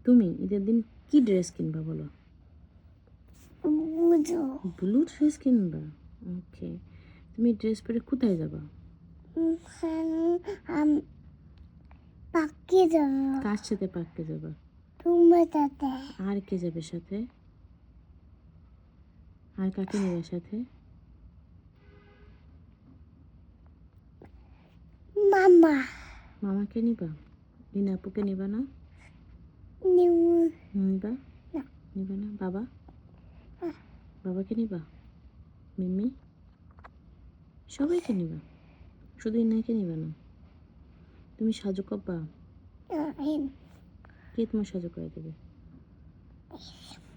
তুমি ঈদের দিন কি ড্রেস কিনবা বলো? ব্লু ড্রেস কিনবা? ওকে। তুমি ড্রেস পরে কোথায় যাবা? পার্কে যাব। কার সাথে পার্কে যাবা? তোমার সাথে। আর কে যাবে সাথে? আর কাকে নিবে সাথে? মামা। মামাকে নিবা? রিনা আপুকে নিবা না? নিবা? না। নিবা না? বাবা? বাবাকে নিবা? মিমি? সবাইকে নিবা? শুধু ইনাকে নিবা না? তুমি সাজু করবা? কে তোমার সাজু করে দেবে?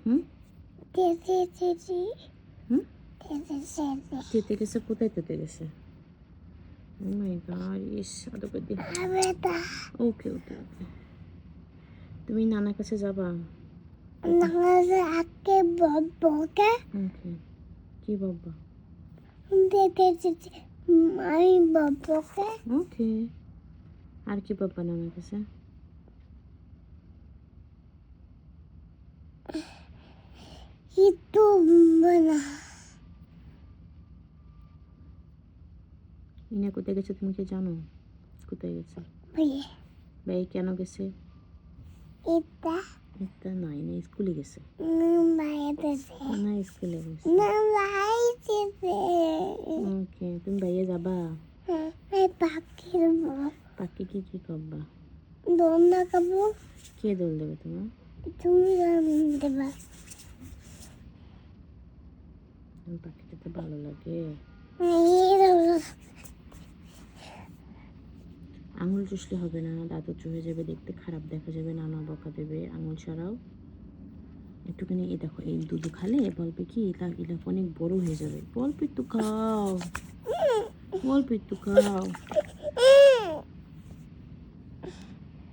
হুম? হুম? তেতে গেছে? কোথায় তেতে গেছে? ও মাই গড, ইস আদর দি। ওকে ওকে ওকে। তুমি নানার কাছে যাবা? আজকে বকে ওকে। কি বাবা? আমি বকে ওকে। আর কি বাবা নানার কাছে? কিন্তু না ইনা কোথায় গেছে তুমি কি জানো? কোথায় গেছে? ভাই কেন গেছে? এটা এটা না, ইনা স্কুলে গেছে। বাইরেছে না স্কুলে গেছে। না বাইরেছে ওকে। তুমি বাইরে যাবা? পাখির পাখি কি কি করবা? দোলনা খাবো। কে দোল দেবে তোমার? তুমি দেবা। পাখিটাতে ভালো লাগে। আঙুল চুষলে হবে না, দাঁতও চুষে যাবে, দেখতে খারাপ দেখা যাবে, নানা বকা দেবে। আঙুল ছাড়াও একটুখানি। এই দেখো, এই দুধ খালে বলবে কি এটা অনেক বড় হয়ে যাবে। বলবে একটু খাও, বলবে একটু খাও।